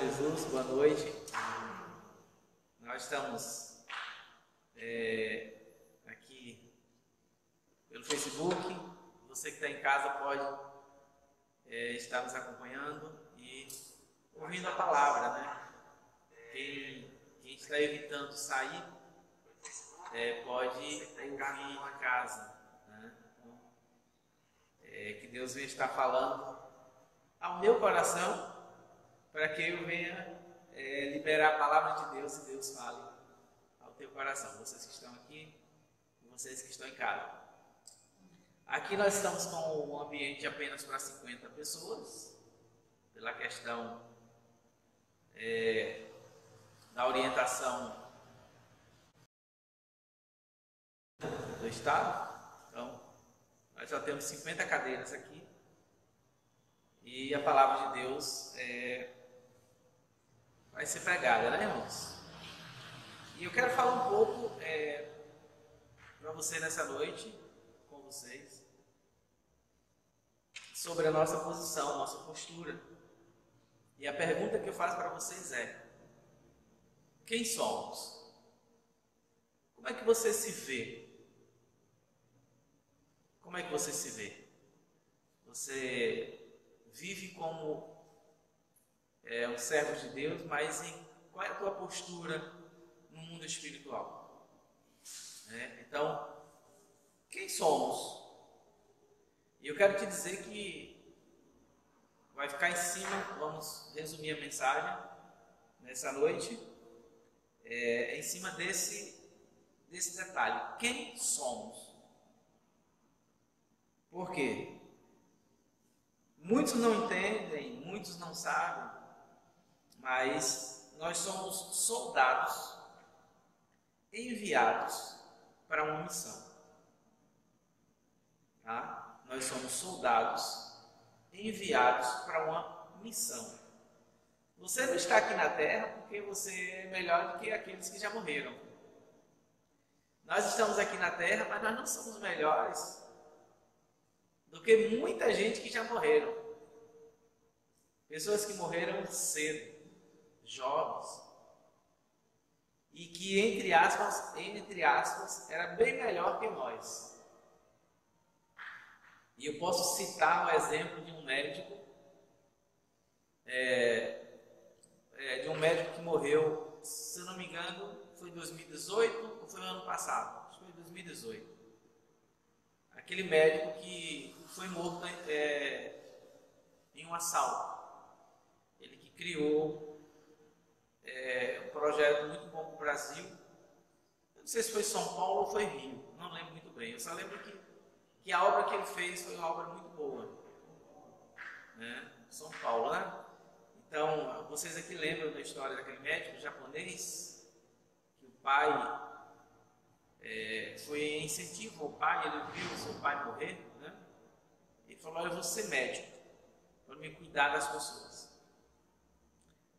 Jesus, boa noite. Nós estamos aqui pelo Facebook. Você que está em casa pode estar nos acompanhando e ouvindo a palavra, né? Quem está evitando sair pode ouvir em casa, né? Então, que Deus venha estar falando ao meu coração, para que eu venha liberar a palavra de Deus e Deus fale ao teu coração. Vocês que estão aqui e vocês que estão em casa. Aqui nós estamos com um ambiente apenas para 50 pessoas, pela questão da orientação do Estado. Então, nós só temos 50 cadeiras aqui. E a palavra de Deus vai ser pregada, né, irmãos? E eu quero falar um pouco para você nessa noite, com vocês, sobre a nossa posição, a nossa postura. E a pergunta que eu faço para vocês é: quem somos? Como é que você se vê? Como é que você se vê? Você vive como um servo de Deus, mas qual é a tua postura no mundo espiritual? Então, quem somos? E eu quero te dizer que vai ficar em cima, vamos resumir a mensagem nessa noite, em cima desse detalhe. Quem somos? Por quê? Muitos não entendem, muitos não sabem, mas nós somos soldados enviados para uma missão. Tá? Nós somos soldados enviados para uma missão. Você não está aqui na terra porque você é melhor do que aqueles que já morreram. Nós estamos aqui na terra, mas nós não somos melhores do que muita gente que já morreram. Pessoas que morreram cedo, jovens, e que, entre aspas, era bem melhor que nós. E eu posso citar um exemplo de um médico, que morreu, se eu não me engano, foi em 2018 ou foi no ano passado? Acho que foi em 2018. Aquele médico que foi morto em um assalto. Ele que criou um projeto muito bom para o Brasil. Eu não sei se foi São Paulo ou foi Rio, não lembro muito bem. Eu só lembro que a obra que ele fez foi uma obra muito boa. Né? São Paulo, né? Então, vocês aqui lembram da história daquele médico japonês? Que o pai foi incentivo ao pai, ele viu o seu pai morrer, né? Ele falou: eu vou ser médico para me cuidar das pessoas.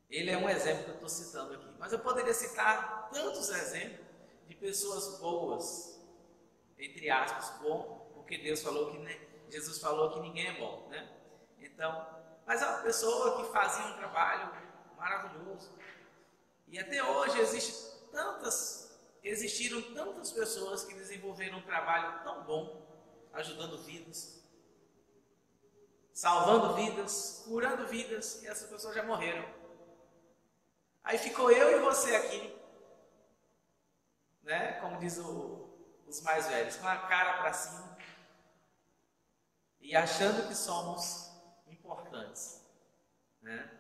Ele é um exemplo que eu estou citando aqui, mas eu poderia citar tantos exemplos de pessoas boas, entre aspas, bom, porque Jesus falou que ninguém é bom, né? Então, mas é uma pessoa que fazia um trabalho maravilhoso, e até hoje existiram tantas pessoas que desenvolveram um trabalho tão bom, ajudando vidas, salvando vidas, curando vidas, e essas pessoas já morreram. Aí ficou eu e você aqui, né? Como diz os mais velhos, com a cara para cima e achando que somos importantes, né?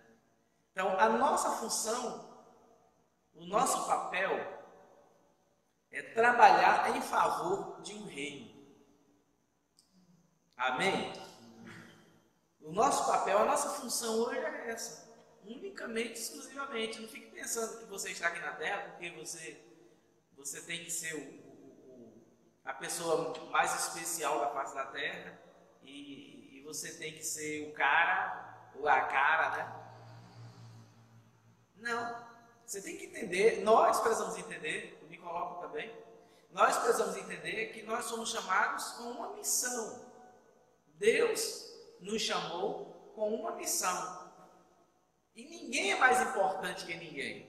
Então, a nossa função, o nosso papel é trabalhar em favor de um reino. Amém? O nosso papel, a nossa função hoje é essa. Unicamente, exclusivamente. Não fique pensando que você está aqui na terra porque você tem que ser a pessoa mais especial da face da terra e você tem que ser o cara ou a cara, né? Não. Você tem que entender, nós precisamos entender, eu me coloco também, nós precisamos entender que nós somos chamados com uma missão. Deus nos chamou com uma missão. E ninguém é mais importante que ninguém.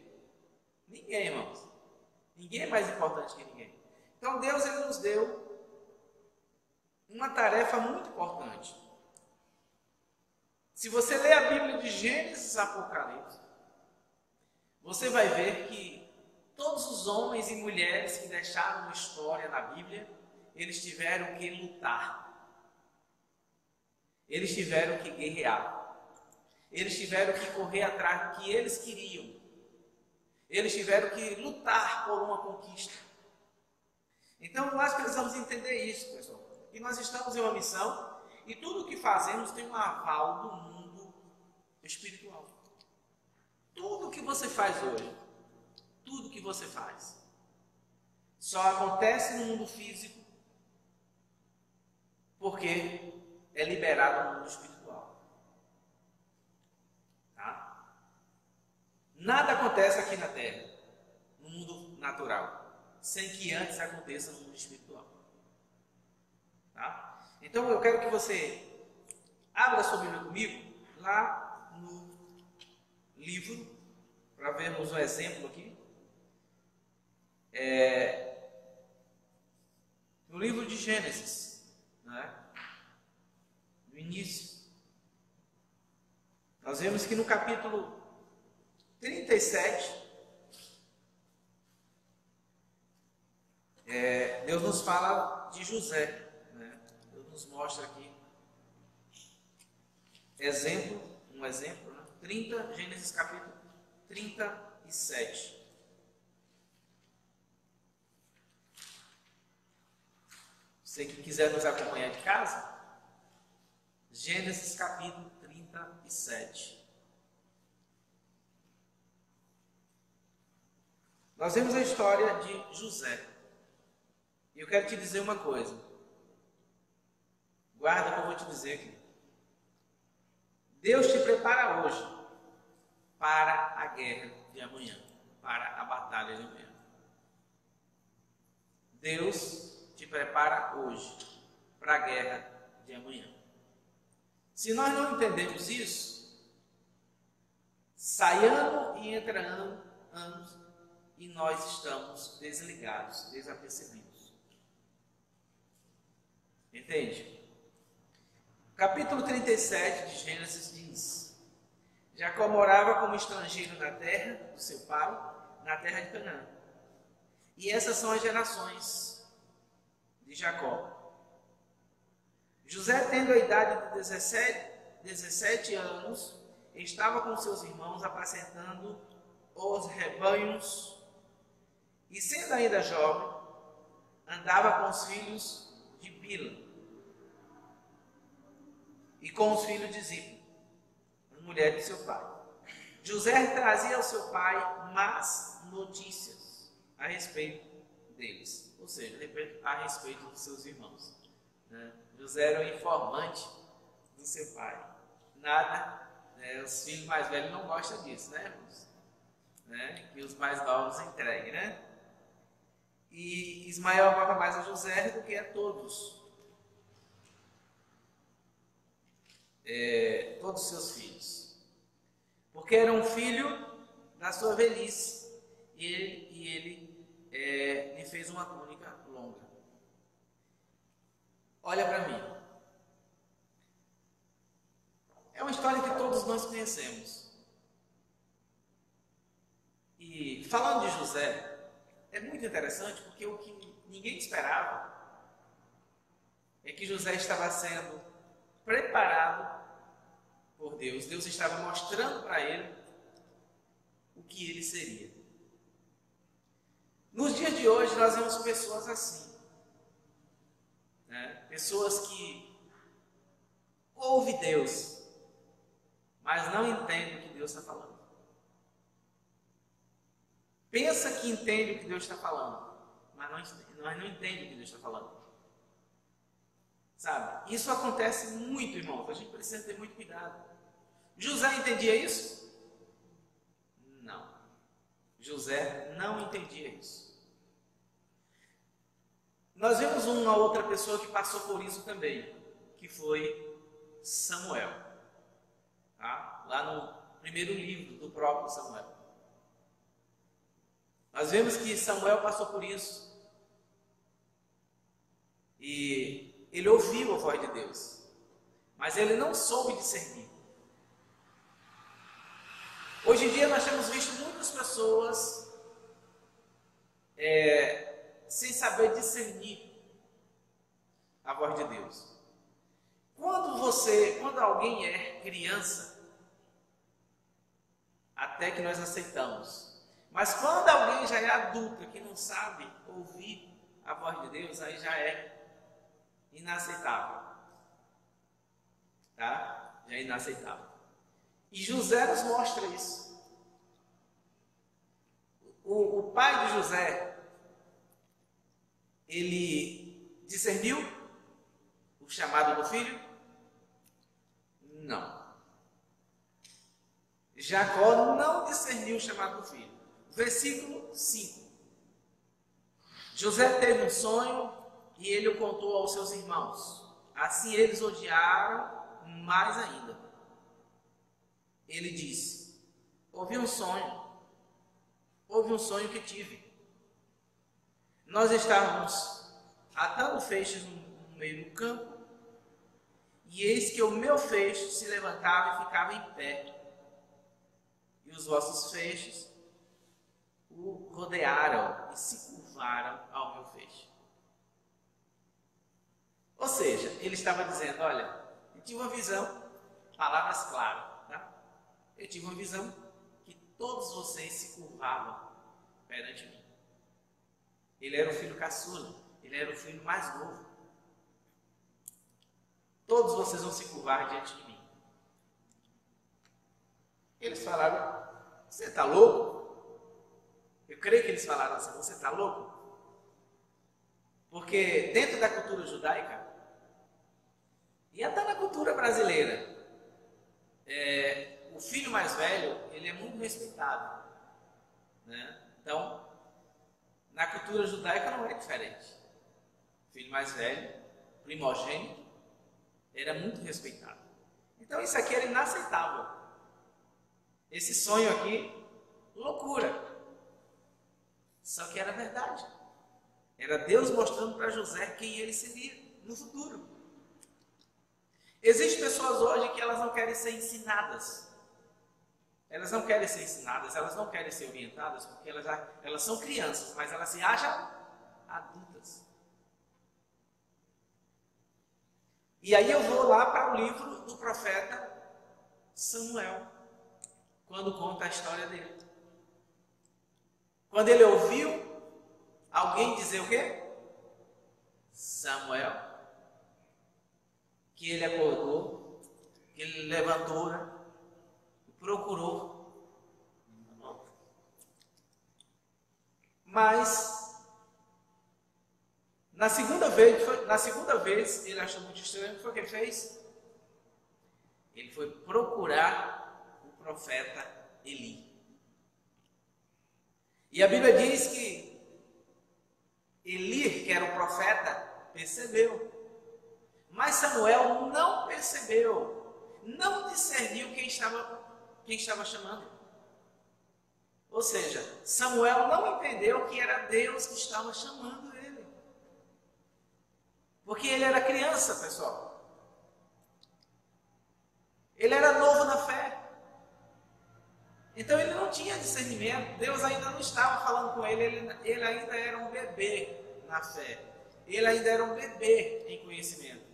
Ninguém, irmãos. Ninguém é mais importante que ninguém. Então Deus ele nos deu uma tarefa muito importante. Se você ler a Bíblia de Gênesis a Apocalipse, você vai ver que todos os homens e mulheres que deixaram uma história na Bíblia, eles tiveram que lutar. Eles tiveram que guerrear. Eles tiveram que correr atrás do que eles queriam. Eles tiveram que lutar por uma conquista. Então nós precisamos entender isso, pessoal. Que nós estamos em uma missão e tudo o que fazemos tem um aval do mundo espiritual. Tudo que você faz hoje, tudo que você faz, só acontece no mundo físico porque é liberado no mundo espiritual. Tá? Nada acontece aqui na Terra, no mundo natural, sem que antes aconteça no mundo espiritual. Tá? Então eu quero que você abra sua Bíblia comigo lá no livro, para vermos um exemplo aqui. No livro de Gênesis, né? No início, nós vemos que no capítulo 37, Deus nos fala de José, né? Deus nos mostra aqui um exemplo, né? Gênesis capítulo 37. Você que quiser nos acompanhar de casa, Gênesis capítulo 37. Nós vemos a história de José. E eu quero te dizer uma coisa. Guarda o que eu vou te dizer aqui. Deus te prepara hoje para a guerra de amanhã, para a batalha de amanhã. Deus te prepara hoje para a guerra de amanhã. Se nós não entendemos isso, sai ano e entra anos e nós estamos desligados, desapercebidos. Entende? Capítulo 37 de Gênesis diz: Jacó morava como estrangeiro na terra do seu pai, na terra de Canaã. E essas são as gerações de Jacó. José, tendo a idade de 17 anos, estava com seus irmãos apacentando os rebanhos, e sendo ainda jovem, andava com os filhos de Bila e com os filhos de Zilpa, a mulher de seu pai. José trazia ao seu pai más notícias a respeito deles, ou seja, a respeito dos seus irmãos. José era o informante do seu pai. Nada, os filhos mais velhos não gostam disso, né, irmãos? Que os mais novos entreguem, né? E Ismael amava mais a José do que a todos os seus filhos, porque era um filho da sua velhice, e ele lhe fez uma túnica longa. Olha para mim. É uma história que todos nós conhecemos. E falando de José, é muito interessante porque o que ninguém esperava é que José estava sendo preparado por Deus. Deus estava mostrando para ele o que ele seria. Nos dias de hoje nós vemos pessoas assim, né? Pessoas que ouvem Deus, mas não entendem o que Deus está falando. Pensa que entende o que Deus está falando, mas não entende o que Deus está falando. Sabe? Isso acontece muito, irmãos. A gente precisa ter muito cuidado. José entendia isso? Não. José não entendia isso. Nós vemos uma outra pessoa que passou por isso também, que foi Samuel. Tá? Lá primeiro livro do próprio Samuel. Nós vemos que Samuel passou por isso. E ele ouviu a voz de Deus, mas ele não soube discernir. Hoje em dia nós temos visto muitas pessoas sem saber discernir a voz de Deus. Quando alguém é criança, até que nós aceitamos. Mas quando alguém já é adulto, que não sabe ouvir a voz de Deus, aí já é inaceitável. Tá? Já é inaceitável. E José nos mostra isso. O pai de José, ele discerniu o chamado do filho? Não. Jacó não discerniu o chamado do filho. Versículo 5. José teve um sonho e ele o contou aos seus irmãos. Assim eles odiaram mais ainda. Ele disse: houve um sonho que tive. Nós estávamos atando feixes no meio do campo, e eis que o meu feixe se levantava e ficava em pé, e os vossos feixes o rodearam e se curvaram ao meu feixe. Ou seja, ele estava dizendo: olha, eu tive uma visão, palavras claras, tá? Eu tive uma visão que todos vocês se curvavam perante mim. Ele era o filho caçula, ele era o filho mais novo. Todos vocês vão se curvar diante de mim. Eles falaram: você está louco? Eu creio que eles falaram assim: você está louco? Porque dentro da cultura judaica, e até na cultura brasileira, o filho mais velho, ele é muito respeitado, né? Então, na cultura judaica não é diferente. O filho mais velho, primogênito, era muito respeitado. Então isso aqui era inaceitável. Esse sonho aqui, loucura. Só que era verdade. Era Deus mostrando para José quem ele seria no futuro. Existem pessoas hoje que elas não querem ser ensinadas. Elas não querem ser ensinadas, elas não querem ser orientadas, porque elas são crianças, mas elas se acham adultas. E aí eu vou lá para o livro do profeta Samuel, quando conta a história dele. Quando ele ouviu alguém dizer o quê? Samuel. Que ele acordou, que ele levantou, né? Procurou. Mas na segunda vez ele achou muito estranho. O que foi que ele fez? Ele foi procurar o profeta Eli. E a Bíblia diz que Eli, que era o profeta, percebeu. Mas Samuel não percebeu, não discerniu quem estava chamando. Ou seja, Samuel não entendeu que era Deus que estava chamando ele. Porque ele era criança, pessoal. Ele era novo na fé. Então ele não tinha discernimento. Deus ainda não estava falando com ele. Ele ainda era um bebê na fé. Ele ainda era um bebê em conhecimento.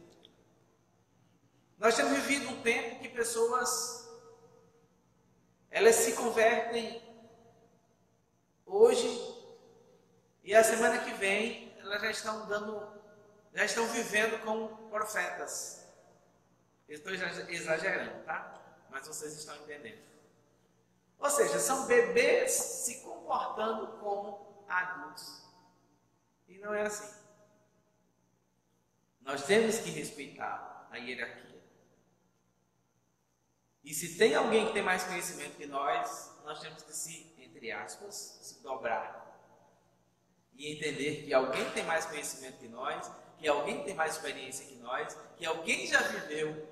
Nós temos vivido um tempo que pessoas, elas se convertem hoje e a semana que vem elas já estão vivendo como profetas. Eu estou exagerando, tá? Mas vocês estão entendendo. Ou seja, são bebês se comportando como adultos. E não é assim. Nós temos que respeitar a hierarquia. E se tem alguém que tem mais conhecimento que nós temos que se, entre aspas, se dobrar. E entender que alguém tem mais conhecimento que nós, que alguém tem mais experiência que nós, que alguém já viveu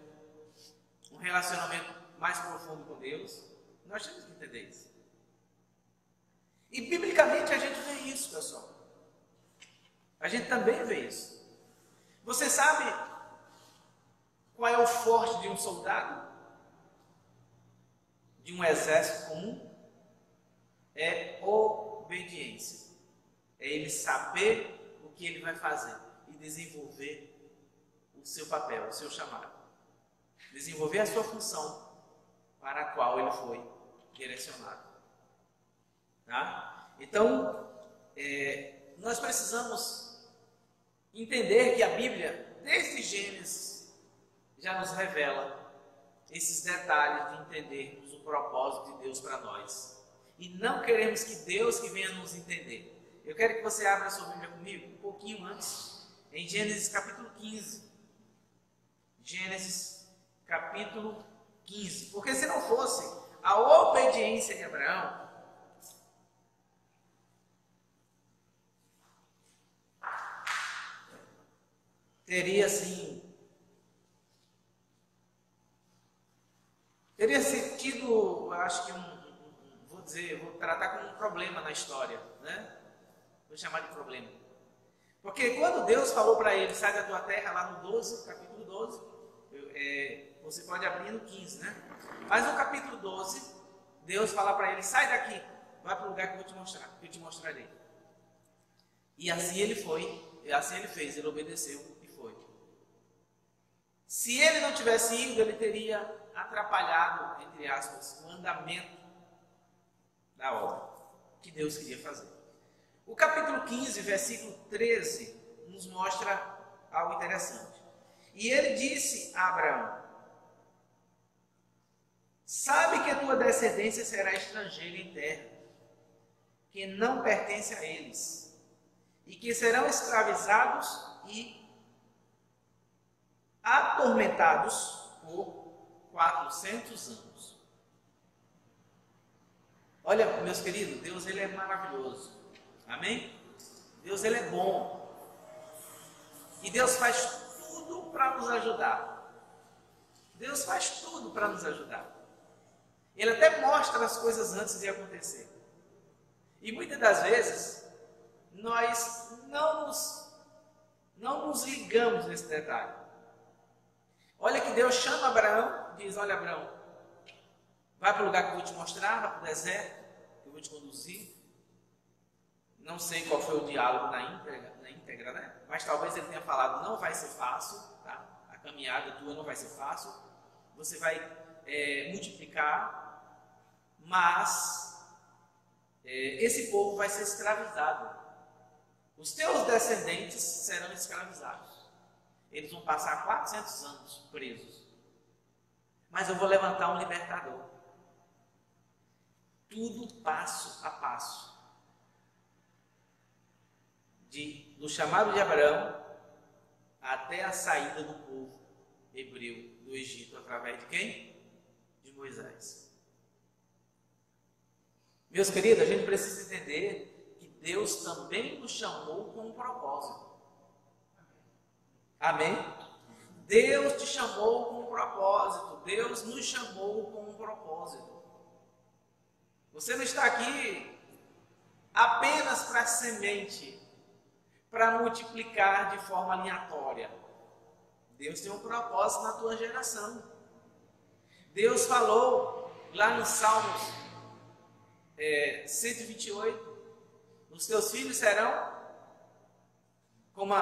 um relacionamento mais profundo com Deus, Nós temos que entender isso. E biblicamente a gente vê isso, pessoal. A gente também vê isso. Você sabe qual é o forte de um soldado? De um exército comum? É obediência. É ele saber o que ele vai fazer e desenvolver o seu papel, o seu chamado. Desenvolver a sua função para a qual ele foi direcionado. Tá? Então, nós precisamos entender que a Bíblia, desde Gênesis, já nos revela esses detalhes de entendermos o propósito de Deus para nós. E não queremos que Deus que venha nos entender. Eu quero que você abra a sua Bíblia comigo, um pouquinho antes, em Gênesis capítulo 15. Gênesis capítulo 15. Porque se não fosse a obediência de Abraão, teria sentido, eu acho que vou tratar como um problema na história, né? Vou chamar de problema. Porque quando Deus falou para ele, sai da tua terra, lá no 12, capítulo 12, você pode abrir no 15, né? Mas no capítulo 12, Deus fala para ele, sai daqui, vai para o lugar que eu vou te mostrar, que eu te mostrarei. E assim ele foi, e assim ele fez, ele obedeceu e foi. Se ele não tivesse ido, ele teria atrapalhado, entre aspas, o andamento da obra que Deus queria fazer. O capítulo 15, versículo 13, nos mostra algo interessante. E ele disse a Abraão, sabe que a tua descendência será estrangeira em terra, que não pertence a eles, e que serão escravizados e atormentados por 400 anos. Olha, meus queridos, Deus ele é maravilhoso. Amém? Deus ele é bom. E Deus faz tudo para nos ajudar. Deus faz tudo para nos ajudar. Ele até mostra as coisas antes de acontecer. E muitas das vezes nós não nos ligamos nesse detalhe. Olha que Deus chama Abraão, diz, olha Abraão, vai para o lugar que eu vou te mostrar, vai para o deserto, que eu vou te conduzir. Não sei qual foi o diálogo na íntegra, né? Mas talvez ele tenha falado, não vai ser fácil, tá? A caminhada tua não vai ser fácil, você vai multiplicar, mas esse povo vai ser escravizado. Os teus descendentes serão escravizados. Eles vão passar 400 anos presos. Mas eu vou levantar um libertador. Tudo passo a passo. Do chamado de Abraão até a saída do povo hebreu do Egito, através de quem? De Moisés. Meus queridos, a gente precisa entender que Deus também nos chamou com um propósito. Amém? Deus te chamou com um propósito. Deus nos chamou com um propósito. Você não está aqui apenas para semente, para multiplicar de forma aleatória. Deus tem um propósito na tua geração. Deus falou lá no Salmos 128, os teus filhos serão como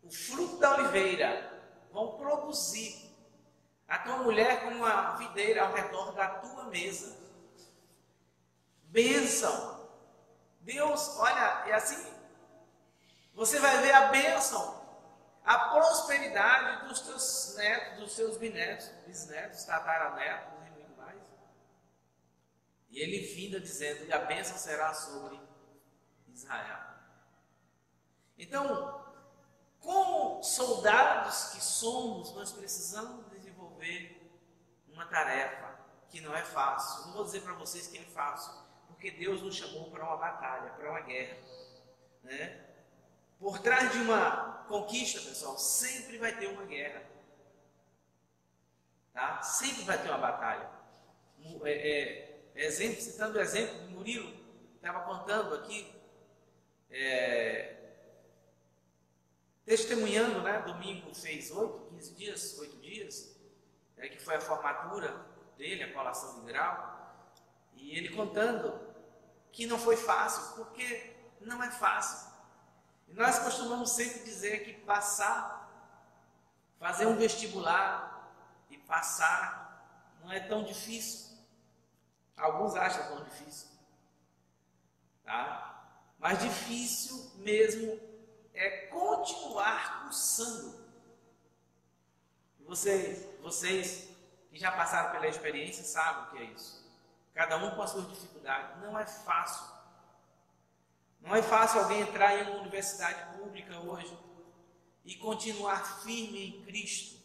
o fruto da oliveira, vão produzir. A tua mulher como uma videira ao redor da tua mesa. Bênção. Deus, olha, é assim, você vai ver a bênção, a prosperidade dos teus netos, dos seus bisnetos, tataranetos e muito mais. E ele vinda dizendo que a bênção será sobre Israel. Então, como soldados que somos, nós precisamos desenvolver uma tarefa que não é fácil. Não vou dizer para vocês que é fácil, porque Deus nos chamou para uma batalha, para uma guerra, né? Por trás de uma conquista, pessoal, sempre vai ter uma guerra, tá? Sempre vai ter uma batalha. exemplo, citando o exemplo de Murilo, estava contando aqui, testemunhando, né? Domingo fez 8 dias, que foi a formatura dele, a colação de grau, e ele contando que não foi fácil, porque não é fácil. E nós costumamos sempre dizer que fazer um vestibular e passar não é tão difícil. Alguns acham tão difícil, tá? Mas difícil mesmo é continuar cursando. Vocês que já passaram pela experiência sabem o que é isso. Cada um com as suas dificuldades. Não é fácil. Não é fácil alguém entrar em uma universidade pública hoje e continuar firme em Cristo,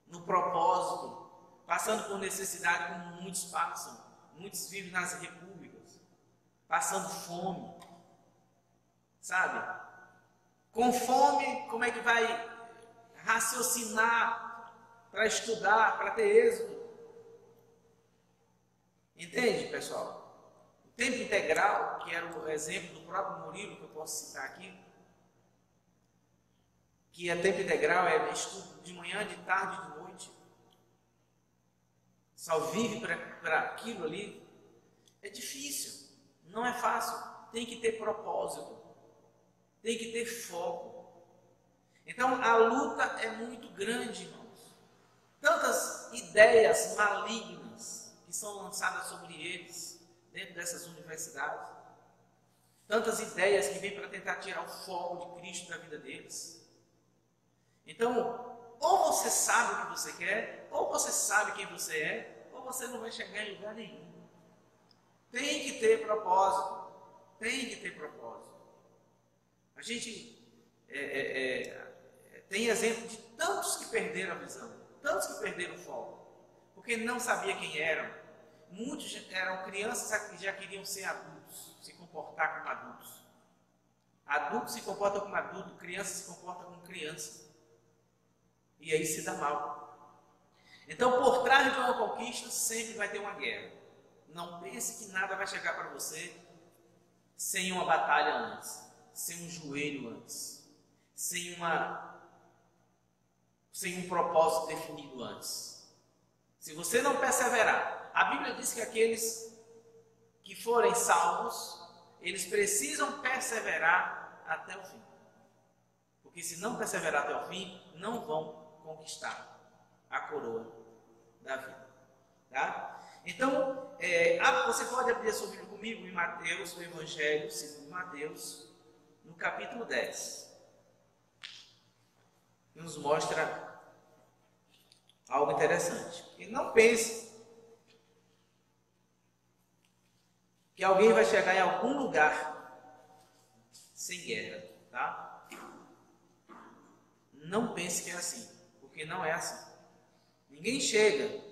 no propósito, passando por necessidade como muitos passam. Muitos vivem nas repúblicas, passando fome. Sabe? Com fome, como é que vai raciocinar para estudar, para ter êxito? Entende, pessoal? O tempo integral, que era o exemplo do próprio Murilo, que eu posso citar aqui, que é tempo integral, é estudo de manhã, de tarde e de noite. Só vive para aquilo ali. É difícil, não é fácil. Tem que ter propósito, tem que ter foco. Então a luta é muito grande, irmãos. Tantas ideias malignas que são lançadas sobre eles dentro dessas universidades. Tantas ideias que vêm para tentar tirar o foco de Cristo da vida deles. Então, ou você sabe o que você quer, ou você sabe quem você é, ou você não vai chegar em lugar nenhum. Tem que ter propósito. Tem que ter propósito. A gente tem exemplo de tantos que perderam a visão, tantos que perderam o foco, porque não sabia quem eram. Muitos eram crianças que já queriam ser adultos, se comportar como adultos. Adultos se comportam como adulto, crianças se comportam como criança. E aí se dá mal. Então, por trás de uma conquista, sempre vai ter uma guerra. Não pense que nada vai chegar para você sem uma batalha antes, sem um joelho antes, sem um propósito definido antes. Se você não perseverar, a Bíblia diz que aqueles que forem salvos, eles precisam perseverar até o fim. Porque se não perseverar até o fim, não vão conquistar a coroa da vida. Tá? Então, você pode abrir a sua Bíblia comigo em Mateus, o Evangelho segundo Mateus, no capítulo 10. Nos mostra algo interessante. E não pense que alguém vai chegar em algum lugar sem guerra, tá? Não pense que é assim, porque não é assim. Ninguém chega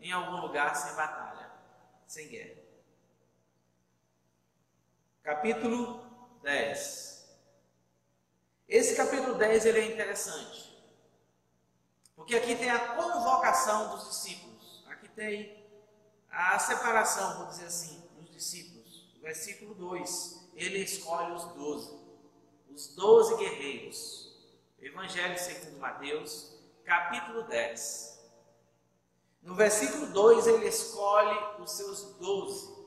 em algum lugar sem batalha, sem guerra. Capítulo 10. Esse capítulo 10 ele é interessante, porque aqui tem a convocação dos discípulos. Aqui tem a separação, vou dizer assim, dos discípulos. O versículo 2, ele escolhe os 12 guerreiros. Evangelho segundo Mateus, capítulo 10. No versículo 2, ele escolhe os seus 12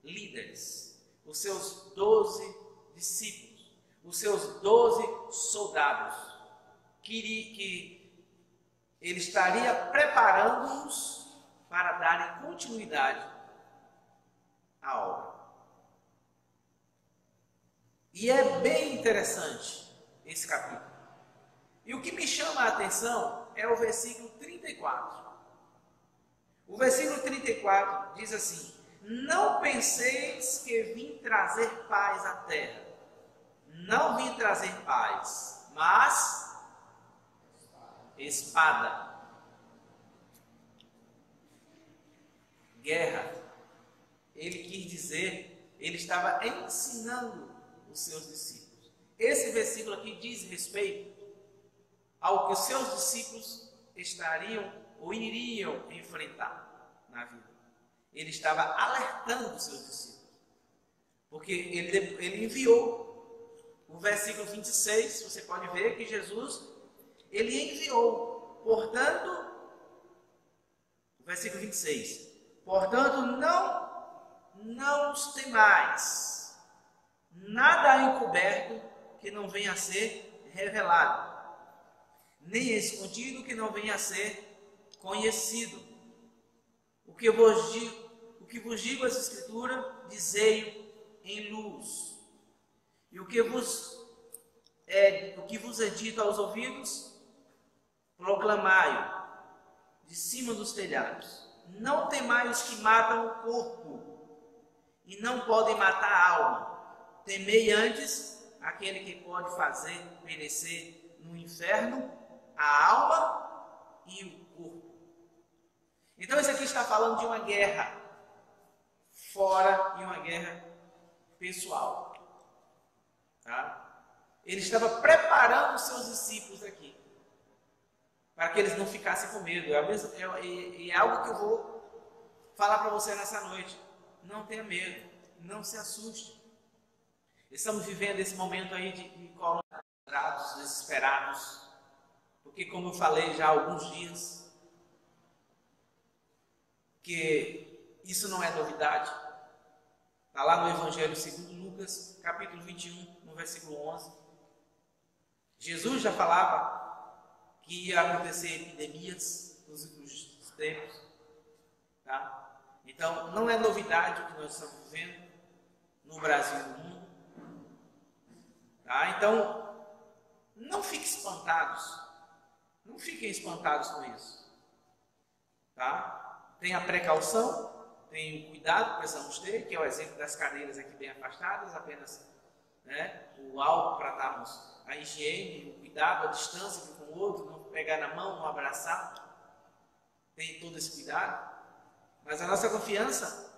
líderes, os seus 12 discípulos, os seus 12 soldados, que ele estaria preparando-os para darem continuidade à obra. E é bem interessante esse capítulo. E o que me chama a atenção é o versículo 34. O versículo 34 diz assim: não penseis que vim trazer paz à terra. Não vim trazer paz, mas espada. Guerra. Ele quis dizer, ele estava ensinando os seus discípulos. Esse versículo aqui diz respeito ao que os seus discípulos estariam ou iriam enfrentar. na vida. Ele estava alertando os seus discípulos. Porque ele enviou. O versículo 26, você pode ver que Jesus, ele enviou. Portanto, o versículo 26. Portanto, não os temais. Nada há encoberto que não venha a ser revelado, nem escondido que não venha a ser conhecido. O que vos digo as Escrituras, dizei em luz. E o que vos é dito aos ouvidos, proclamai-o de cima dos telhados. Não temai os que matam o corpo e não podem matar a alma. Temei antes aquele que pode fazer perecer no inferno a alma e o corpo. Então isso aqui está falando de uma guerra fora e uma guerra pessoal. Tá? Ele estava preparando os seus discípulos aqui, para que eles não ficassem com medo. É algo que eu vou falar para você nessa noite. Não tenha medo, não se assuste. Estamos vivendo esse momento aí de colocados, desesperados, porque como eu falei já há alguns dias, que isso não é novidade. Está lá no Evangelho segundo Lucas, capítulo 21, no versículo 11. Jesus já falava que ia acontecer epidemias nos últimos tempos. Tá? Então, não é novidade o que nós estamos vivendo no Brasil e no mundo. Tá? Então, não fiquem espantados. Não fiquem espantados com isso. Tá? Tenha precaução. Tem o cuidado que precisamos ter, que é o exemplo das cadeiras aqui bem afastadas, apenas o álcool para darmos a higiene, o cuidado, a distância com o outro, não pegar na mão, não abraçar. Tem todo esse cuidado. Mas a nossa confiança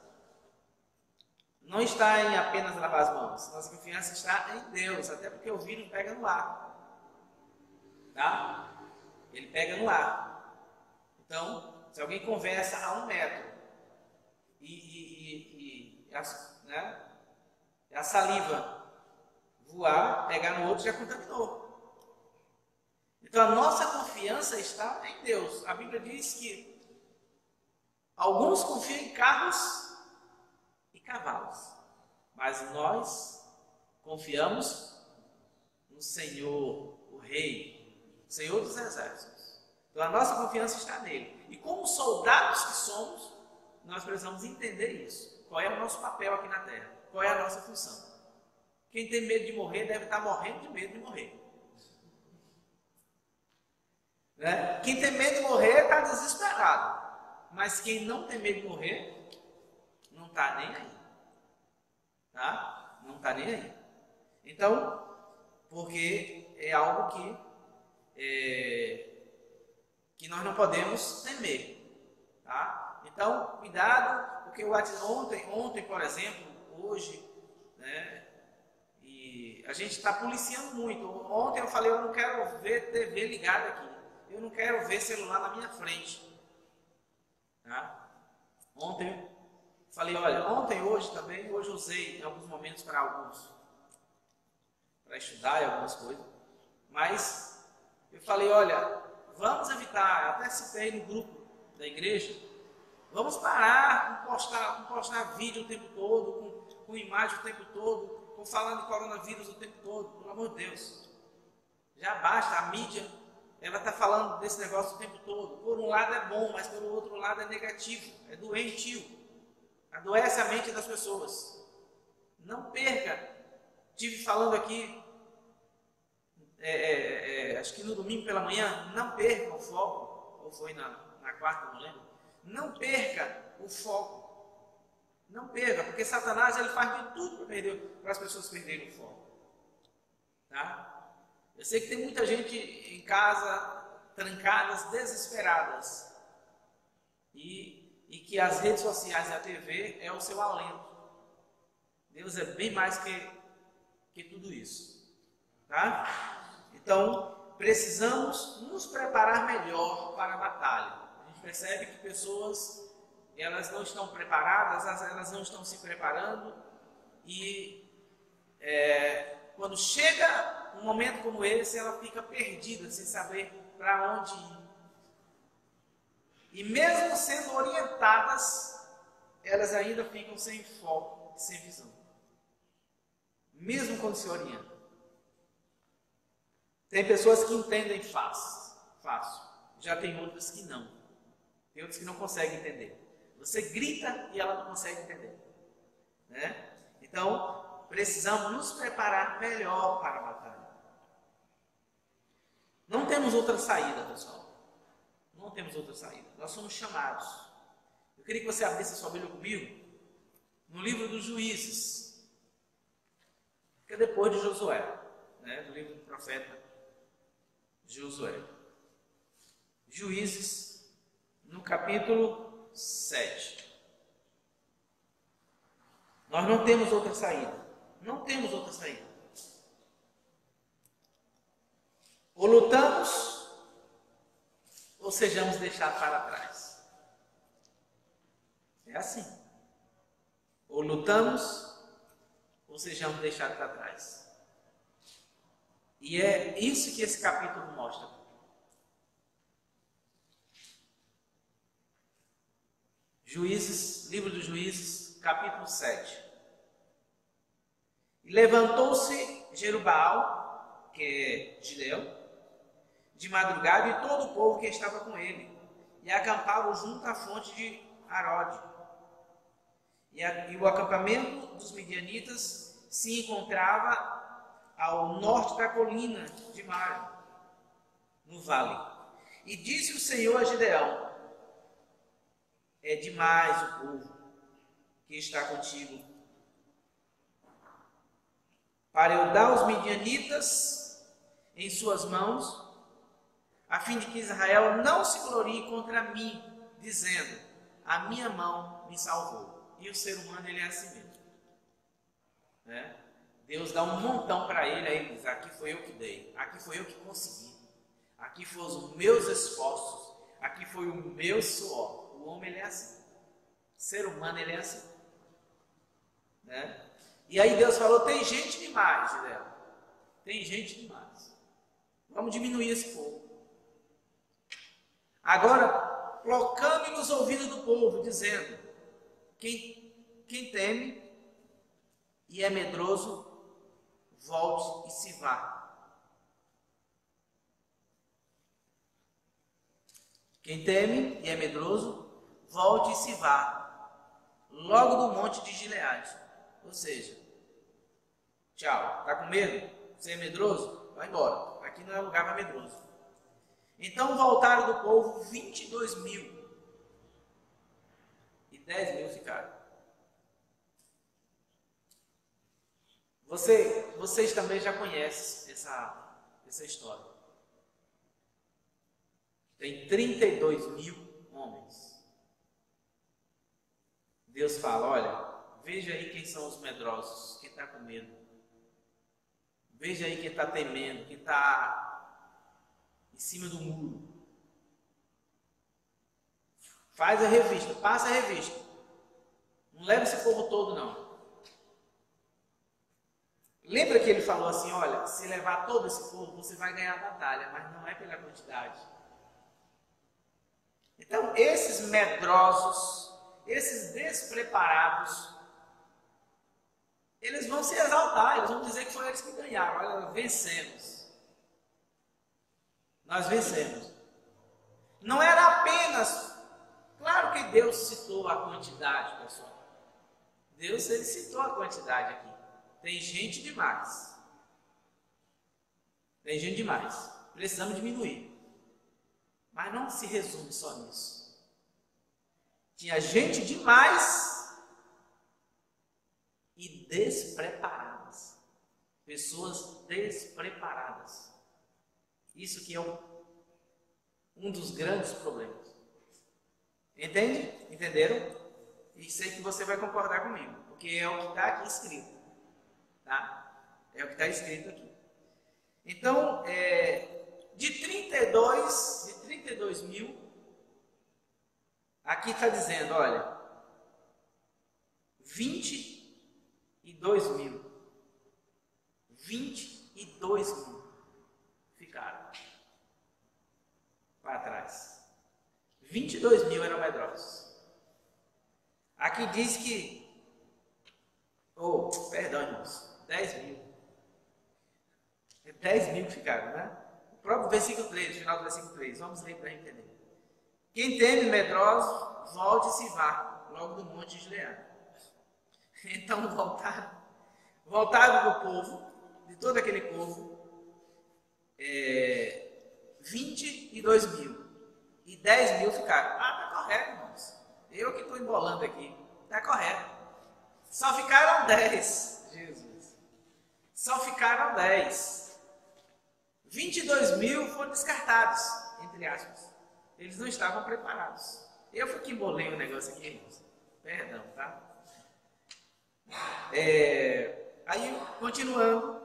não está em apenas lavar as mãos. Nossa confiança está em Deus, até porque o vírus pega no ar. Tá? Ele pega no ar. Então, se alguém conversa a 1 metro, a saliva voar, pegar no outro, já contaminou. Então a nossa confiança está em Deus. A Bíblia diz que alguns confiam em carros e cavalos, mas nós confiamos no Senhor, o Rei, o Senhor dos Exércitos. Então a nossa confiança está nele. E como soldados que somos, nós precisamos entender isso. Qual é o nosso papel aqui na Terra? Qual é a nossa função? Quem tem medo de morrer deve estar morrendo de medo de morrer. Né? Quem tem medo de morrer está desesperado. Mas quem não tem medo de morrer, não está nem aí. Tá? Não está nem aí. Então, porque é algo que nós não podemos temer. Tá? Então, cuidado, porque ontem, por exemplo, hoje, e a gente está policiando muito. Ontem eu falei, eu não quero ver TV ligada aqui, eu não quero ver celular na minha frente. Tá? Ontem eu falei, olha, hoje eu usei em alguns momentos para estudar algumas coisas, mas eu falei, olha, vamos evitar, até citei no grupo da igreja, vamos parar com postar vídeo o tempo todo, com imagem o tempo todo, com falando de coronavírus o tempo todo, pelo amor de Deus. Já basta, a mídia, ela está falando desse negócio o tempo todo. Por um lado é bom, mas pelo outro lado é negativo, é doentio, adoece a mente das pessoas. Não perca, estive falando aqui, acho que no domingo pela manhã, não perca o foco, ou foi na quarta, não lembro. Não perca o foco. Não perca, porque Satanás ele faz de tudo para as pessoas perderem o foco. Tá? Eu sei que tem muita gente em casa, trancadas, desesperadas. E que as redes sociais e a TV é o seu alento. Deus é bem mais que tudo isso. Tá? Então, precisamos nos preparar melhor para a batalha. A gente percebe que pessoas elas não estão preparadas, elas não estão se preparando e quando chega um momento como esse, ela fica perdida, sem saber para onde ir. E mesmo sendo orientadas, elas ainda ficam sem foco e sem visão. Mesmo quando se orientam. Tem pessoas que entendem fácil. Já tem outras que não. Tem outras que não conseguem entender. Você grita e ela não consegue entender. Né? Então, precisamos nos preparar melhor para a batalha. Não temos outra saída, pessoal. Não temos outra saída. Nós somos chamados. Eu queria que você abrisse a sua Bíblia comigo no livro dos Juízes, que é depois de Josué, né? Do livro do profeta Josué. Juízes, no capítulo 7. Nós não temos outra saída. Não temos outra saída. Ou lutamos, ou sejamos deixados para trás. É assim. Ou lutamos, ou sejamos deixados para trás. E é isso que esse capítulo mostra. Juízes, livro dos Juízes, capítulo 7. E levantou-se Jerubbaal, que é Gideão, de madrugada, e todo o povo que estava com ele, e acampavam junto à fonte de Arode. E o acampamento dos midianitas se encontrava ao norte da colina de Mar, no vale. E disse o Senhor a Gideão: é demais o povo que está contigo, para eu dar os midianitas em suas mãos, a fim de que Israel não se glorie contra mim, dizendo: a minha mão me salvou. E o ser humano, ele é assim mesmo. Né? Deus dá um montão para ele, aí ele diz: aqui foi eu que dei, aqui foi eu que consegui, aqui foram os meus esforços, aqui foi o meu suor. O homem, ele é assim. O ser humano, ele é assim. Né? E aí Deus falou: tem gente demais, Gideão. Tem gente demais. Vamos diminuir esse povo. Agora, proclame nos ouvidos do povo, dizendo: quem teme e é medroso, volte e se vá. Quem teme e é medroso, volte e se vá, logo do monte de Gileade. Ou seja, tchau, está com medo? Você é medroso? Vai embora, aqui não é lugar para medroso. Então voltaram do povo 22.000, e 10.000 ficaram. Vocês também já conhecem essa história. Tem 32.000 homens. Deus fala: olha, veja aí quem são os medrosos, quem está com medo. Veja aí quem está temendo, quem está em cima do muro. Faz a revista, passa a revista. Não leva esse povo todo, não. Lembra que ele falou assim: olha, se levar todo esse povo, você vai ganhar a batalha, mas não é pela quantidade. Então, esses medrosos, esses despreparados, eles vão se exaltar, eles vão dizer que foram eles que ganharam. Olha, vencemos. Nós vencemos. Não era apenas... Claro que Deus citou a quantidade, pessoal. Deus, ele citou a quantidade aqui. Tem gente demais. Tem gente demais. Precisamos diminuir. Mas não se resume só nisso. Tinha gente demais e despreparadas. Pessoas despreparadas. Isso que é um dos grandes problemas. Entende? Entenderam? E sei que você vai concordar comigo, porque é o que está aqui escrito. Tá? É o que está escrito aqui. Então, de 32 mil, Aqui está dizendo, olha, 22 mil. 22 mil ficaram para trás. 22 mil eram medrosos. Aqui diz que, perdão, irmãos, 10 mil. 10 mil ficaram, né? O próprio versículo 3, o final do versículo 3. Vamos ler para entender. Quem teme medrosos, volte e se vá, logo do monte de Gileade. Então voltaram do povo, de todo aquele povo, 22 mil. E 10 mil ficaram. Está correto, irmãos. Eu que estou embolando aqui. Está correto. Só ficaram 10. Jesus. Só ficaram 10. 22 mil foram descartados, entre aspas. Eles não estavam preparados. Eu fui que embolei o negócio aqui, irmãos. Perdão, tá? Aí, continuando,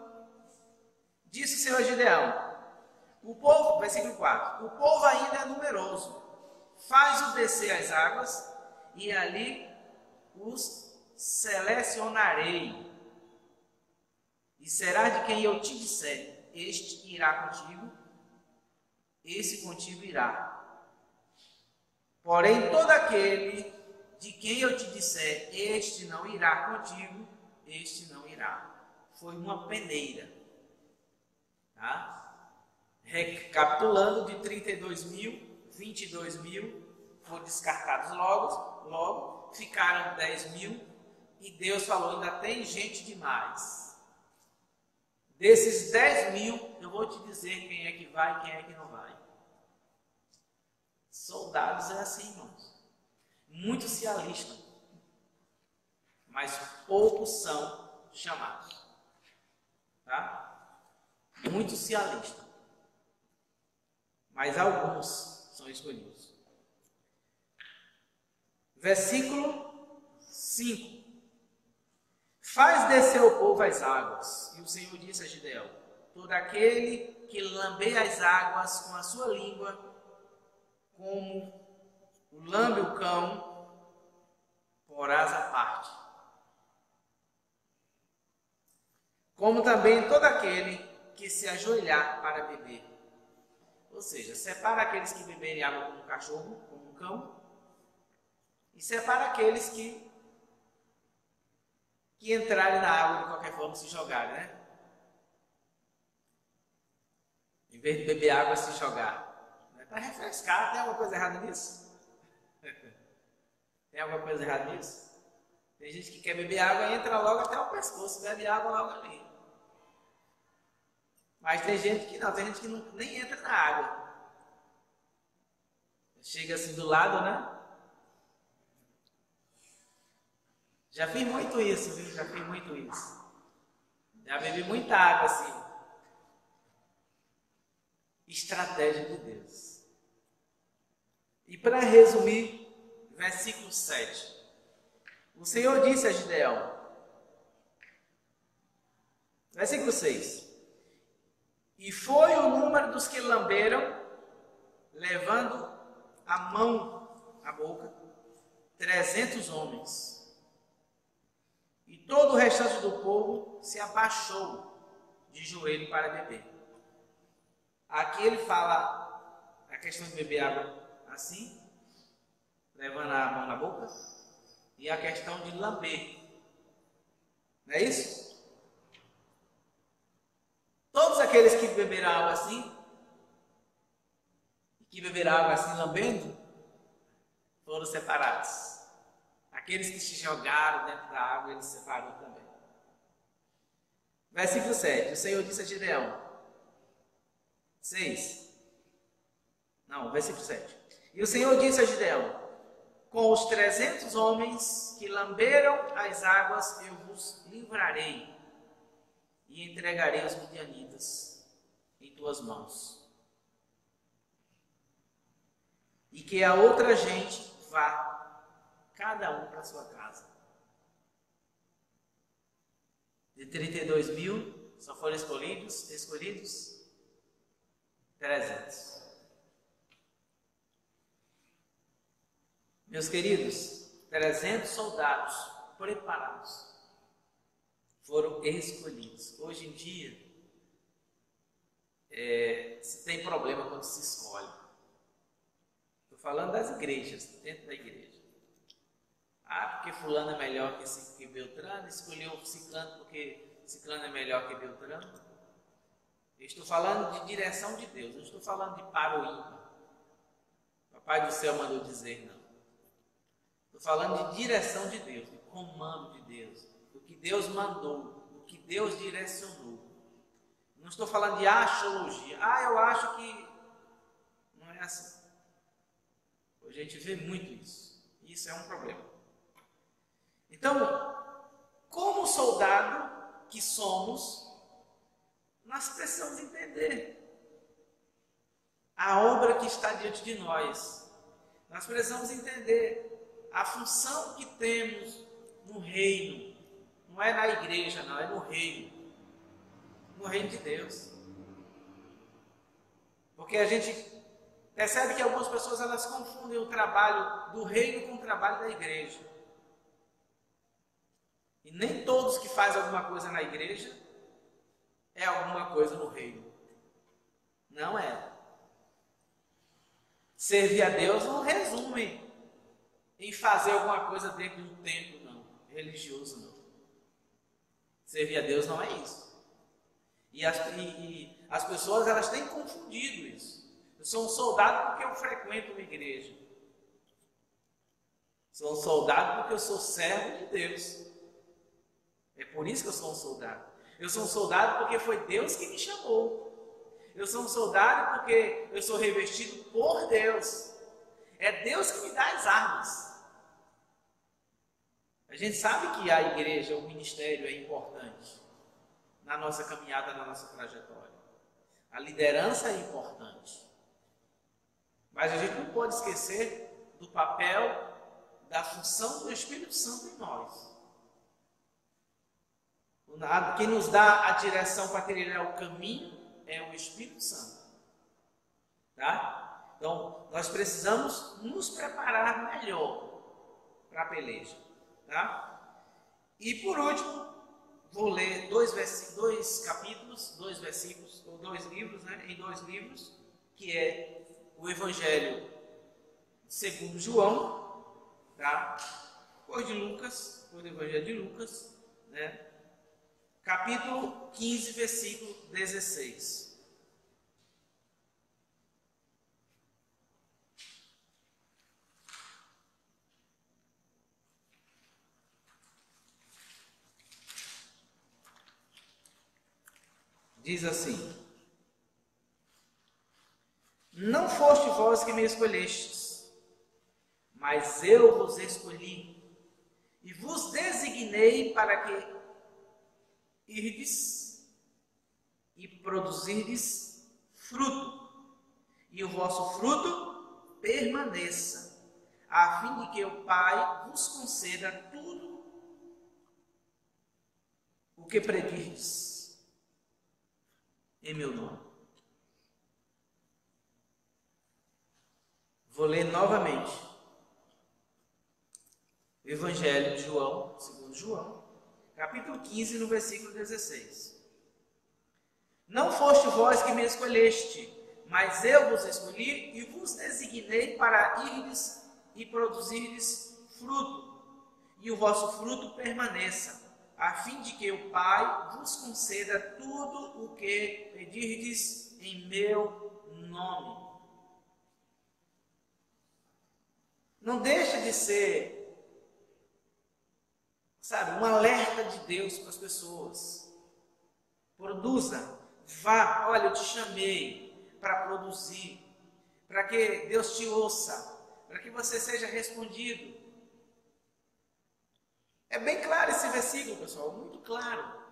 disse o Senhor Gideão, o povo, versículo 4, o povo ainda é numeroso, faz-o descer as águas, e ali os selecionarei, e será de quem eu te disser, este irá contigo, esse contigo irá. Porém, todo aquele de quem eu te disser, este não irá contigo, este não irá. Foi uma peneira. Tá? Recapitulando, de 32 mil, 22 mil foram descartados logo ficaram 10 mil, e Deus falou, ainda tem gente demais. Desses 10 mil, eu vou te dizer quem é que vai e quem é que não vai. Soldados é assim, irmãos. Muitos se alistam, mas poucos são chamados. Tá? Muitos se alistam, mas alguns são escolhidos. Versículo 5. Faz descer o povo às águas, e o Senhor disse a Gideão, todo aquele que lamber as águas com a sua língua, como o lambe o cão, porás à parte. Como também todo aquele que se ajoelhar para beber. Ou seja, separa aqueles que beberem água como um cachorro, como um cão, e separa aqueles que entrarem na água de qualquer forma, se jogarem, né? Em vez de beber água, se jogar. Para refrescar, tem alguma coisa errada nisso? Tem alguma coisa errada nisso? Tem gente que quer beber água e entra logo até o pescoço, bebe água logo ali. Mas tem gente que não, nem entra na água. Chega assim do lado, né? Já fiz muito isso, viu? Já fiz muito isso. Já bebi muita água assim. Estratégia de Deus. E para resumir, versículo 7. O Senhor disse a Gideão, versículo 6. E foi o número dos que lamberam, levando a mão à boca, 300 homens. E todo o restante do povo se abaixou de joelho para beber. Aqui ele fala a questão de beber água assim, levando a mão na boca, e a questão de lamber. Não é isso? Todos aqueles que beberam água assim, e que beberam água assim lambendo, foram separados. Aqueles que se jogaram dentro da água, ele separou também. Versículo 7. O Senhor disse a Gideão. 6. Não, versículo 7. E o Senhor disse a Gideão, com os 300 homens que lamberam as águas, eu vos livrarei e entregarei os midianitas em tuas mãos. E que a outra gente vá, cada um para sua casa. De 32 mil, só foram escolhidos 300. Meus queridos, 300 soldados preparados foram escolhidos. Hoje em dia, se tem problema quando se escolhe. Estou falando das igrejas, dentro da igreja. Ah, porque fulano é melhor que Beltrano, escolheu Ciclano porque Ciclano é melhor que Beltrano. Eu estou falando de direção de Deus, não estou falando de par ou ímpar. Papai do céu mandou dizer, não. Estou falando de direção de Deus, de comando de Deus, do que Deus mandou, do que Deus direcionou. Não estou falando de axiologia. Ah, eu acho que não é assim. Hoje a gente vê muito isso. Isso é um problema. Então, como soldado que somos, nós precisamos entender a obra que está diante de nós. Nós precisamos entender a função que temos no reino. Não é na igreja, não, é no reino. No reino de Deus. Porque a gente percebe que algumas pessoas elas confundem o trabalho do reino com o trabalho da igreja. E nem todos que fazem alguma coisa na igreja é alguma coisa no reino. Não é. Servir a Deus não resume em fazer alguma coisa dentro de um templo, não. Religioso, não. Servir a Deus não é isso. E as pessoas elas têm confundido isso. Eu sou um soldado porque eu frequento uma igreja. Sou um soldado porque eu sou servo de Deus. É por isso que eu sou um soldado. Eu sou um soldado porque foi Deus que me chamou. Eu sou um soldado porque eu sou revestido por Deus. É Deus que me dá as armas. A gente sabe que a igreja, o ministério é importante na nossa caminhada, na nossa trajetória. A liderança é importante. Mas a gente não pode esquecer do papel, da função do Espírito Santo em nós. Quem nos dá a direção para trilhar o caminho é o Espírito Santo. Tá? Então, nós precisamos nos preparar melhor para a peleja. Tá? E por último, vou ler dois capítulos, dois versículos, ou dois livros, né? Em dois livros, que é o Evangelho segundo João, tá? Depois de Lucas, depois do Evangelho de Lucas, né? Capítulo 15, versículo 16. Diz assim: não foste vós que me escolhestes, mas eu vos escolhi, e vos designei para que irdes e produzirdes fruto, e o vosso fruto permaneça, a fim de que o Pai vos conceda tudo o que pedirdes em meu nome. Vou ler novamente o Evangelho de João, segundo João, capítulo 15, no versículo 16. Não foste vós que me escolheste, mas eu vos escolhi e vos designei para irdes e produzirdes fruto, e o vosso fruto permaneça, a fim de que o Pai vos conceda tudo o que pedirdes em meu nome. Não deixa de ser, um alerta de Deus para as pessoas. Produza, vá, olha, eu te chamei para produzir, para que Deus te ouça, para que você seja respondido. É bem claro esse versículo, pessoal, muito claro.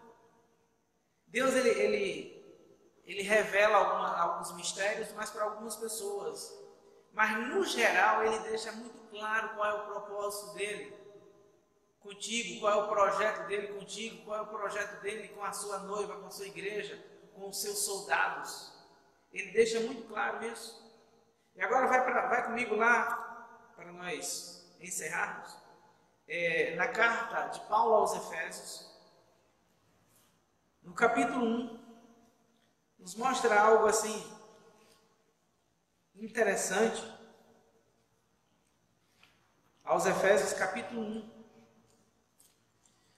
Deus, ele revela alguns mistérios, mas para algumas pessoas. Mas, no geral, ele deixa muito claro qual é o propósito dele contigo, qual é o projeto dele contigo, qual é o projeto dele com a sua noiva, com a sua igreja, com os seus soldados. Ele deixa muito claro isso. E agora vai comigo lá para nós encerrarmos, na carta de Paulo aos Efésios, no capítulo 1, nos mostra algo assim interessante. Aos Efésios capítulo 1,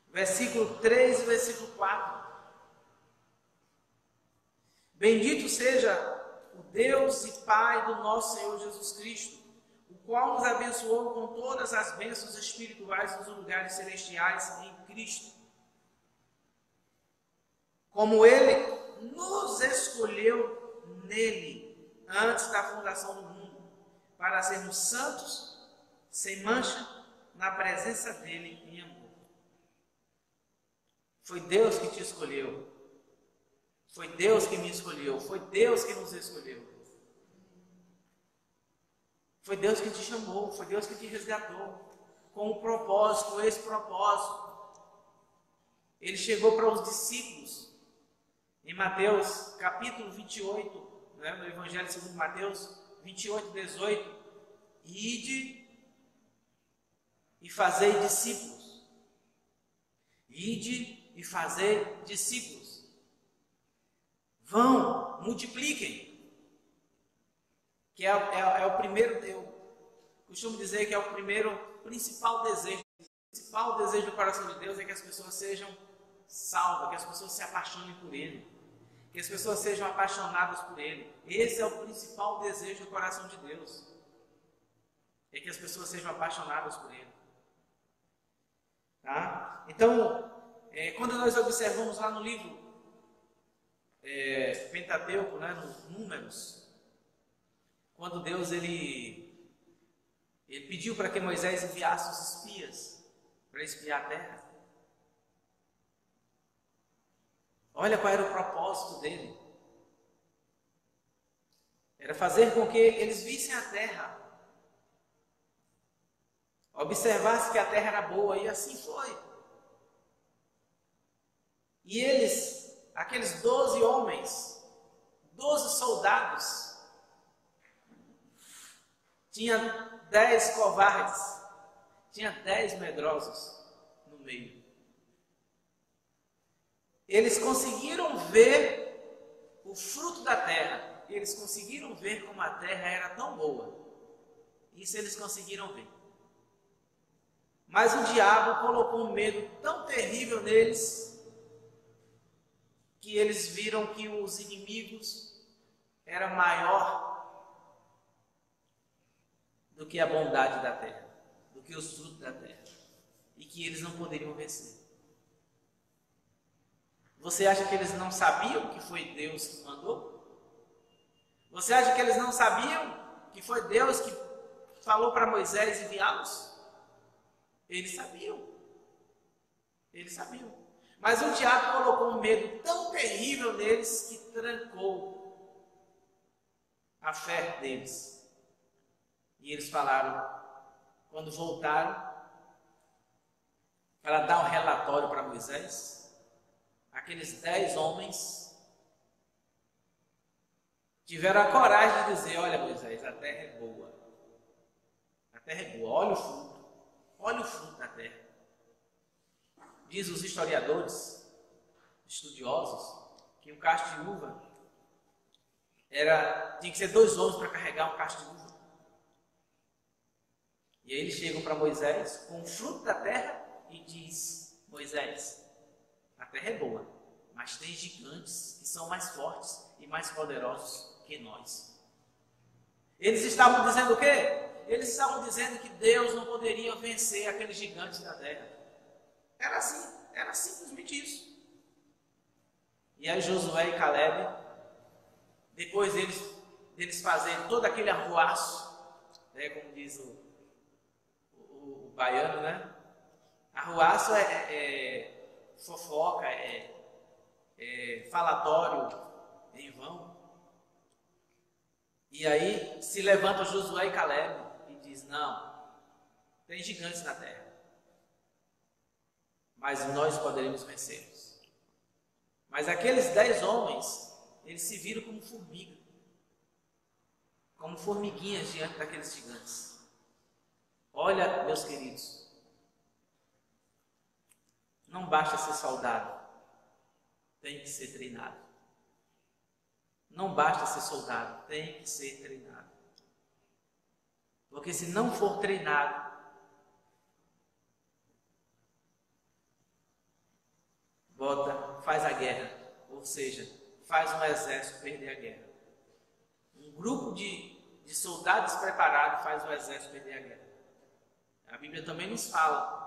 versículo 3 e versículo 4. Bendito seja o Deus e Pai do nosso Senhor Jesus Cristo, o qual nos abençoou com todas as bênçãos espirituais nos lugares celestiais em Cristo. Como Ele nos escolheu nele, antes da fundação do mundo, para sermos santos, sem mancha, na presença dele em amor. Foi Deus que te escolheu. Foi Deus que me escolheu. Foi Deus que nos escolheu. Foi Deus que te chamou. Foi Deus que te resgatou. Com um propósito, com esse propósito. Ele chegou para os discípulos. Em Mateus capítulo 28, né, no Evangelho segundo Mateus 28, 18. Ide e fazei discípulos. Ide e fazei discípulos. Vão, multipliquem. Que é o primeiro, eu costumo dizer que é o primeiro principal desejo. O principal desejo do coração de Deus é que as pessoas sejam salvas, que as pessoas se apaixonem por Ele, que as pessoas sejam apaixonadas por Ele. Esse é o principal desejo do coração de Deus. É que as pessoas sejam apaixonadas por Ele. Tá? Então, quando nós observamos lá no livro Pentateuco, né, nos Números, quando Deus ele pediu para que Moisés enviasse os espias para espiar a terra. Olha qual era o propósito dele. Era fazer com que eles vissem a terra, observasse que a terra era boa, e assim foi. E eles, aqueles 12 homens, 12 soldados, tinha 10 covardes, tinha 10 medrosos no meio. Eles conseguiram ver o fruto da terra, eles conseguiram ver como a terra era tão boa. Isso eles conseguiram ver. Mas o diabo colocou um medo tão terrível neles, que eles viram que os inimigos eram maior do que a bondade da terra, do que os frutos da terra, e que eles não poderiam vencer. Você acha que eles não sabiam que foi Deus que mandou? Você acha que eles não sabiam que foi Deus que falou para Moisés enviá-los? Eles sabiam. Eles sabiam. Mas o diabo colocou um medo tão terrível neles que trancou a fé deles. E eles falaram, quando voltaram, para dar um relatório para Moisés, aqueles 10 homens tiveram a coragem de dizer, olha Moisés, a terra é boa. A terra é boa, olha o fruto da terra. Diz os historiadores, estudiosos, que um cacho de uva tinha que ser 2 homens para carregar um cacho de uva. E aí eles chegam para Moisés com o fruto da terra e diz, Moisés, a terra é boa, mas tem gigantes que são mais fortes e mais poderosos que nós. Eles estavam dizendo o quê? Eles estavam dizendo que Deus não poderia vencer aqueles gigantes da terra. Era assim, era simplesmente isso. E aí Josué e Caleb, depois deles fazerem todo aquele arruaço, né, como diz o baiano, né? Arruaço é fofoca, é falatório em vão. E aí se levanta Josué e Caleb e diz, não, tem gigantes na terra, mas nós poderemos vencê-los. Mas aqueles 10 homens, eles se viram como formiga, como formiguinhas diante daqueles gigantes. Olha, meus queridos, não basta ser soldado, tem que ser treinado. Não basta ser soldado, tem que ser treinado. Porque se não for treinado, faz a guerra, ou seja, faz um exército perder a guerra. Um grupo de soldados preparados faz o exército perder a guerra. A Bíblia também nos fala,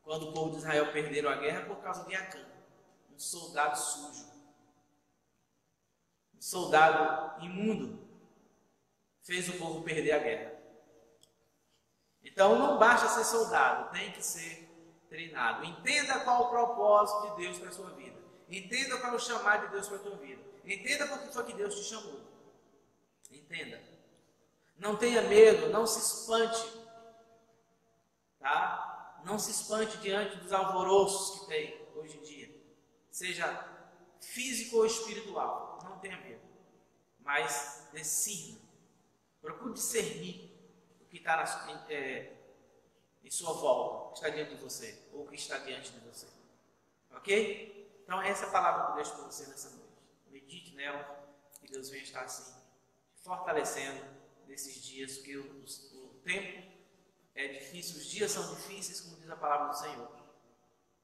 quando o povo de Israel perderam a guerra por causa de Acã, um soldado sujo, um soldado imundo, fez o povo perder a guerra. Então não basta ser soldado, tem que ser treinado. Entenda qual o propósito de Deus para a sua vida. Entenda qual é o chamado de Deus para a tua vida. Entenda por que foi que Deus te chamou. Entenda. Não tenha medo, não se espante. Tá? Não se espante diante dos alvoroços que tem hoje em dia. Seja físico ou espiritual. Não tenha medo. Mas discirna. Procure discernir o que está em sua volta, que está diante de você, ou que está diante de você. Ok? Então, essa é a palavra que eu deixo para você nessa noite. Medite nela, que Deus venha estar assim, fortalecendo nesses dias, porque o tempo é difícil, os dias são difíceis, como diz a palavra do Senhor.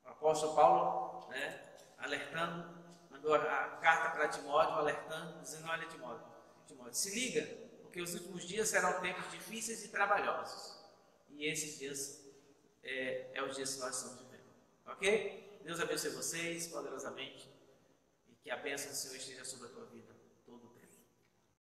O apóstolo Paulo, alertando, mandou a carta para Timóteo, alertando, dizendo: olha, Timóteo, se liga, porque os últimos dias serão tempos difíceis e trabalhosos. E esses dias é os dias que nós estamos vivendo. Ok? Deus abençoe vocês poderosamente e que a bênção do Senhor esteja sobre a tua vida.